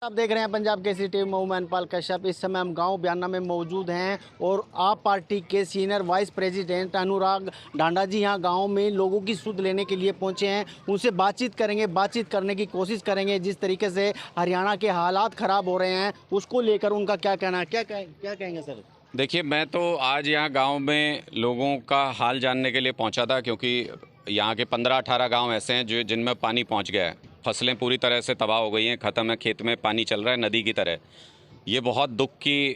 आप देख रहे हैं पंजाब केसरी टीवी। मैं मनपाल कश्यप। इस समय हम गांव बयाना में मौजूद हैं और आप पार्टी के सीनियर वाइस प्रेसिडेंट अनुराग ढांडा जी यहाँ गांव में लोगों की सुध लेने के लिए पहुंचे हैं। उनसे बातचीत करेंगे, बातचीत करने की कोशिश करेंगे। जिस तरीके से हरियाणा के हालात ख़राब हो रहे हैं उसको लेकर उनका क्या कहना है, क्या कहेंगे सर? देखिए, मैं तो आज यहाँ गांव में लोगों का हाल जानने के लिए पहुंचा था, क्योंकि यहाँ के 15-18 गांव ऐसे हैं जिनमें पानी पहुंच गया है। फसलें पूरी तरह से तबाह हो गई हैं, ख़त्म है, खेत में पानी चल रहा है नदी की तरह। ये बहुत दुख की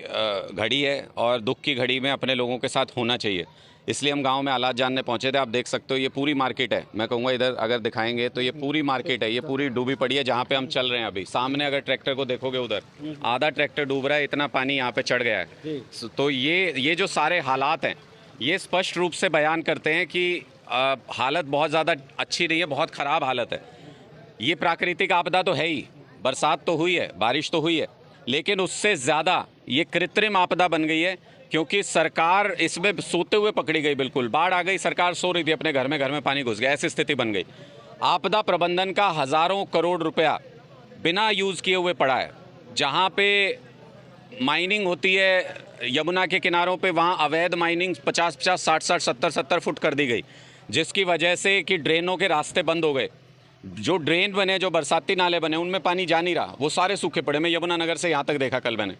घड़ी है और दुख की घड़ी में अपने लोगों के साथ होना चाहिए, इसलिए हम गांव में हालात जानने पहुंचे थे। आप देख सकते हो ये पूरी मार्केट है। मैं कहूँगा इधर अगर दिखाएंगे तो ये पूरी मार्केट है, ये पूरी डूबी पड़ी है जहाँ पे हम चल रहे हैं अभी। सामने अगर ट्रैक्टर को देखोगे उधर आधा ट्रैक्टर डूब रहा है, इतना पानी यहाँ पे चढ़ गया है। तो ये जो सारे हालात हैं ये स्पष्ट रूप से बयान करते हैं कि हालत बहुत ज़्यादा अच्छी नहीं है, बहुत ख़राब हालत है। ये प्राकृतिक आपदा तो है ही, बरसात तो हुई है, बारिश तो हुई है, लेकिन उससे ज़्यादा ये कृत्रिम आपदा बन गई है, क्योंकि सरकार इसमें सोते हुए पकड़ी गई। बिल्कुल बाढ़ आ गई, सरकार सो रही थी अपने घर में पानी घुस गया, ऐसी स्थिति बन गई। आपदा प्रबंधन का हज़ारों करोड़ रुपया बिना यूज़ किए हुए पड़ा है। जहाँ पे माइनिंग होती है यमुना के किनारों पे, वहाँ अवैध माइनिंग 50-50, 60-60, 70-70 फुट कर दी गई, जिसकी वजह से कि ड्रेनों के रास्ते बंद हो गए। जो ड्रेन बने, जो बरसाती नाले बने, उनमें पानी जा नहीं रहा, वो सारे सूखे पड़े। मैं यमुना नगर से यहाँ तक देखा कल मैंने।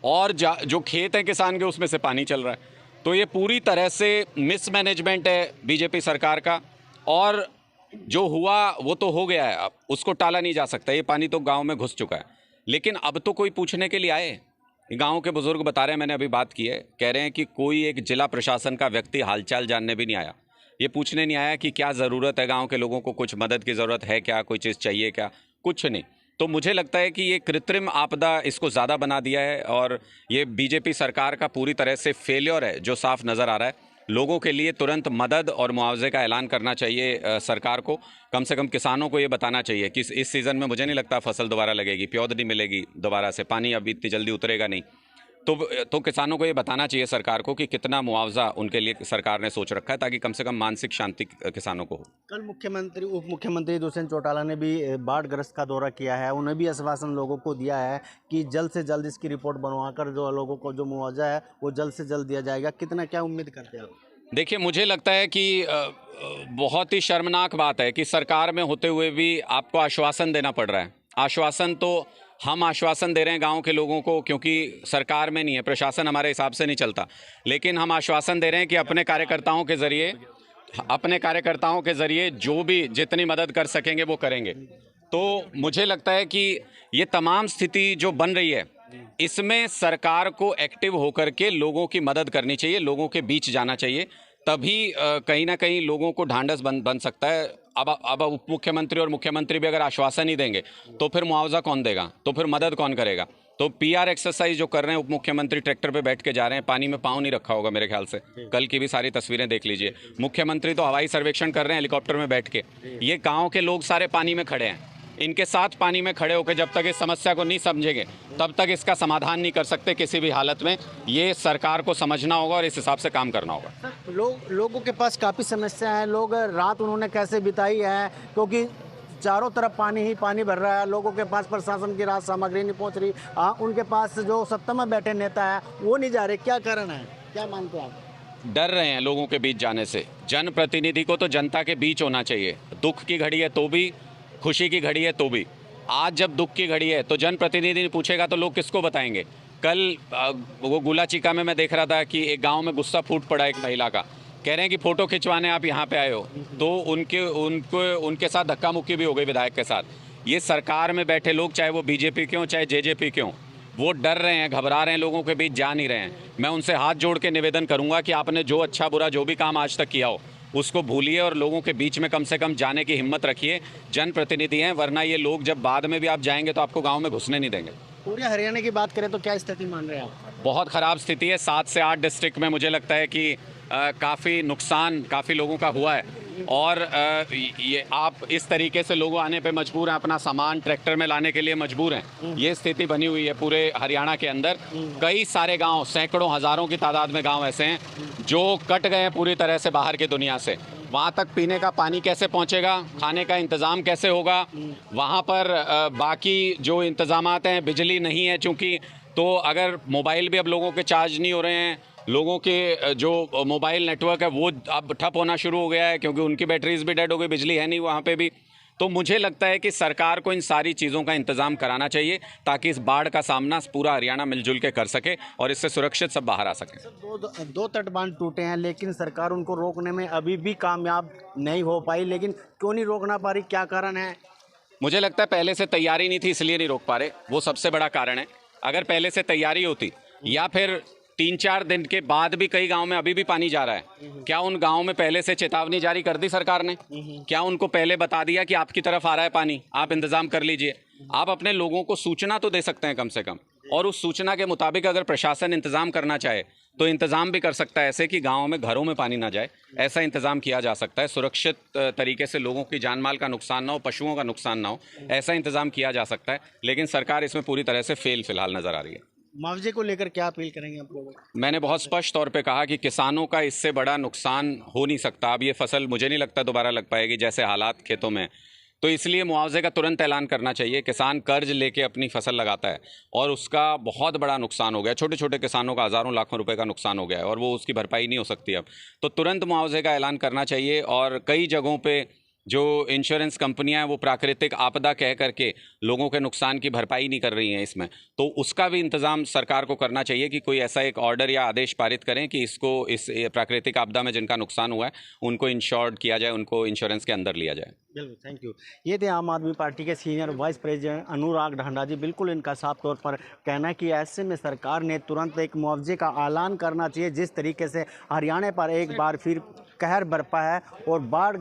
और जो खेत हैं किसान के, उसमें से पानी चल रहा है। तो ये पूरी तरह से मिसमैनेजमेंट है बीजेपी सरकार का। और जो हुआ वो तो हो गया है, अब उसको टाला नहीं जा सकता। ये पानी तो गांव में घुस चुका है, लेकिन अब तो कोई पूछने के लिए आए। गांव के बुजुर्ग बता रहे हैं, मैंने अभी बात की है, कह रहे हैं कि कोई एक जिला प्रशासन का व्यक्ति हालचाल जानने भी नहीं आया, ये पूछने नहीं आया कि क्या ज़रूरत है गांव के लोगों को, कुछ मदद की ज़रूरत है क्या, कोई चीज़ चाहिए क्या, कुछ नहीं। तो मुझे लगता है कि ये कृत्रिम आपदा इसको ज़्यादा बना दिया है और ये बीजेपी सरकार का पूरी तरह से फेलियर है, जो साफ नज़र आ रहा है। लोगों के लिए तुरंत मदद और मुआवजे का ऐलान करना चाहिए सरकार को। कम से कम किसानों को ये बताना चाहिए कि इस सीज़न में मुझे नहीं लगता फसल दोबारा लगेगी, प्यौध नहीं मिलेगी दोबारा से, पानी अभी इतनी जल्दी उतरेगा नहीं। तो किसानों को ये बताना चाहिए सरकार को कि कितना मुआवजा उनके लिए सरकार ने सोच रखा है, ताकि कम से कम मानसिक शांति किसानों को हो। कल मुख्यमंत्री उप मुख्यमंत्री दुष्यंत चौटाला ने भी बाढ़ग्रस्त का दौरा किया है। उन्हें भी आश्वासन लोगों को दिया है कि जल्द से जल्द इसकी रिपोर्ट बनवाकर जो लोगों को जो मुआवजा है वो जल्द से जल्द दिया जाएगा। कितना क्या उम्मीद करते हैं आप? देखिए, मुझे लगता है कि बहुत ही शर्मनाक बात है कि सरकार में होते हुए भी आपको आश्वासन देना पड़ रहा है। आश्वासन तो हम आश्वासन दे रहे हैं गांव के लोगों को, क्योंकि सरकार में नहीं है, प्रशासन हमारे हिसाब से नहीं चलता, लेकिन हम आश्वासन दे रहे हैं कि अपने कार्यकर्ताओं के ज़रिए जो भी जितनी मदद कर सकेंगे वो करेंगे। तो मुझे लगता है कि ये तमाम स्थिति जो बन रही है, इसमें सरकार को एक्टिव होकर के लोगों की मदद करनी चाहिए, लोगों के बीच जाना चाहिए, तभी कहीं ना कहीं लोगों को ढांढस बन सकता है। अब उप मुख्यमंत्री और मुख्यमंत्री भी अगर आश्वासन ही देंगे तो फिर मुआवजा कौन देगा, तो फिर मदद कौन करेगा? तो पीआर एक्सरसाइज जो कर रहे हैं उप मुख्यमंत्री, ट्रैक्टर पे बैठ के जा रहे हैं, पानी में पाँव नहीं रखा होगा मेरे ख्याल से, कल की भी सारी तस्वीरें देख लीजिए। मुख्यमंत्री तो हवाई सर्वेक्षण कर रहे हैं हेलीकॉप्टर में बैठ के। ये गाँव के लोग सारे पानी में खड़े हैं, इनके साथ पानी में खड़े होकर जब तक इस समस्या को नहीं समझेंगे तब तक इसका समाधान नहीं कर सकते किसी भी हालत में। ये सरकार को समझना होगा और इस हिसाब से काम करना होगा। लोगों के पास काफ़ी समस्या है। लोग रात उन्होंने कैसे बिताई है, क्योंकि चारों तरफ पानी ही पानी भर रहा है। लोगों के पास प्रशासन की राहत सामग्री नहीं पहुंच रही। उनके पास जो सत्ता में बैठे नेता है वो नहीं जा रहे। क्या कारण है, क्या मानते हैं आप? डर रहे हैं लोगों के बीच जाने से। जनप्रतिनिधि को तो जनता के बीच होना चाहिए। दुख की घड़ी है तो भी, खुशी की घड़ी है तो भी। आज जब दुख की घड़ी है तो जनप्रतिनिधि पूछेगा तो लोग किसको बताएंगे? कल वो गुला चीका में मैं देख रहा था कि एक गांव में गुस्सा फूट पड़ा एक महिला का, कह रहे हैं कि फ़ोटो खिंचवाने आप यहाँ पे आए हो, तो उनके साथ धक्का मुक्की भी हो गई विधायक के साथ। ये सरकार में बैठे लोग, चाहे वो बीजेपी के हों चाहे जेजेपी के हों, वो डर रहे हैं, घबरा रहे हैं, लोगों के बीच जा नहीं रहे हैं। मैं उनसे हाथ जोड़ के निवेदन करूँगा कि आपने जो अच्छा बुरा जो भी काम आज तक किया हो उसको भूलिए और लोगों के बीच में कम से कम जाने की हिम्मत रखिए। जनप्रतिनिधि हैं, वरना ये लोग जब बाद में भी आप जाएंगे तो आपको गांव में घुसने नहीं देंगे। पूरे हरियाणा की बात करें तो क्या स्थिति मान रहे हैं आप? बहुत ख़राब स्थिति है। 7 से 8 डिस्ट्रिक्ट में मुझे लगता है कि काफ़ी नुकसान काफ़ी लोगों का हुआ है। और ये आप इस तरीके से लोग आने पे मजबूर हैं, अपना सामान ट्रैक्टर में लाने के लिए मजबूर हैं। ये स्थिति बनी हुई है पूरे हरियाणा के अंदर। कई सारे गांव, सैकड़ों हज़ारों की तादाद में गांव ऐसे हैं जो कट गए हैं पूरी तरह से बाहर की दुनिया से। वहाँ तक पीने का पानी कैसे पहुँचेगा, खाने का इंतज़ाम कैसे होगा, वहाँ पर बाकी जो इंतज़ामात हैं, बिजली नहीं है चूँकि, तो अगर मोबाइल भी अब लोगों के चार्ज नहीं हो रहे हैं, लोगों के जो मोबाइल नेटवर्क है वो अब ठप होना शुरू हो गया है क्योंकि उनकी बैटरीज भी डेड हो गई, बिजली है नहीं वहाँ पे भी। तो मुझे लगता है कि सरकार को इन सारी चीज़ों का इंतज़ाम कराना चाहिए ताकि इस बाढ़ का सामना पूरा हरियाणा मिलजुल के कर सके और इससे सुरक्षित सब बाहर आ सकें। दो तटबांध टूटे हैं लेकिन सरकार उनको रोकने में अभी भी कामयाब नहीं हो पाई, लेकिन क्यों नहीं रोकना पा रही, क्या कारण है? मुझे लगता है पहले से तैयारी नहीं थी इसलिए नहीं रोक पा रहे, वो सबसे बड़ा कारण है। अगर पहले से तैयारी होती या फिर 3-4 दिन के बाद भी कई गांव में अभी भी पानी जा रहा है, क्या उन गांव में पहले से चेतावनी जारी कर दी सरकार ने? क्या उनको पहले बता दिया कि आपकी तरफ आ रहा है पानी, आप इंतजाम कर लीजिए? आप अपने लोगों को सूचना तो दे सकते हैं कम से कम, और उस सूचना के मुताबिक अगर प्रशासन इंतजाम करना चाहे तो इंतजाम भी कर सकता है, ऐसे कि गाँव में घरों में पानी ना जाए, ऐसा इंतजाम किया जा सकता है। सुरक्षित तरीके से लोगों की जान माल का नुकसान ना हो, पशुओं का नुकसान ना हो, ऐसा इंतजाम किया जा सकता है। लेकिन सरकार इसमें पूरी तरह से फेल फिलहाल नज़र आ रही है। मुआवजे को लेकर क्या अपील करेंगे आप लोगों को? मैंने बहुत स्पष्ट तौर पे कहा कि किसानों का इससे बड़ा नुकसान हो नहीं सकता। अब ये फसल मुझे नहीं लगता दोबारा लग पाएगी जैसे हालात खेतों में, तो इसलिए मुआवजे का तुरंत ऐलान करना चाहिए। किसान कर्ज लेके अपनी फसल लगाता है और उसका बहुत बड़ा नुकसान हो गया, छोटे छोटे किसानों का हज़ारों लाखों रुपए का नुकसान हो गया है और वो उसकी भरपाई नहीं हो सकती अब, तो तुरंत मुआवजे का ऐलान करना चाहिए। और कई जगहों पे जो इंश्योरेंस कंपनियां हैं वो प्राकृतिक आपदा कह करके लोगों के नुकसान की भरपाई नहीं कर रही हैं इसमें, तो उसका भी इंतज़ाम सरकार को करना चाहिए कि कोई ऐसा एक ऑर्डर या आदेश पारित करें कि इसको इस प्राकृतिक आपदा में जिनका नुकसान हुआ है उनको इंश्योर्ड किया जाए, उनको इंश्योरेंस के अंदर लिया जाए। बिल्कुल, थैंक यू। ये थे आम आदमी पार्टी के सीनियर वाइस प्रेसिडेंट अनुराग ढांडा जी। बिल्कुल इनका साफ तौर पर कहना है कि ऐसे में सरकार ने तुरंत एक मुआवजे का ऐलान करना चाहिए। जिस तरीके से हरियाणा पर एक बार फिर कहर बरपा है और बाढ़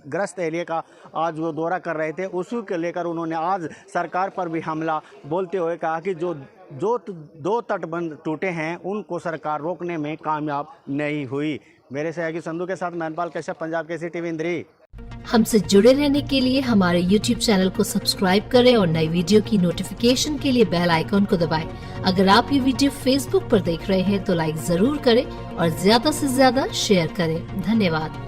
ग्रस्त एरिया का आज वो दौरा कर रहे थे, उसी को लेकर उन्होंने आज सरकार पर भी हमला बोलते हुए कहा कि जो दो तटबंध टूटे हैं उनको सरकार रोकने में कामयाब नहीं हुई। मेरे सहयोगी संधू के साथ मैनपाल कश्यप, पंजाब केसरी टीवी इंद्री। हमसे जुड़े रहने के लिए हमारे YouTube चैनल को सब्सक्राइब करें और नई वीडियो की नोटिफिकेशन के लिए बेल आइकॉन को दबाएं। अगर आप ये वीडियो Facebook पर देख रहे हैं तो लाइक जरूर करें और ज्यादा से ज्यादा शेयर करें। धन्यवाद।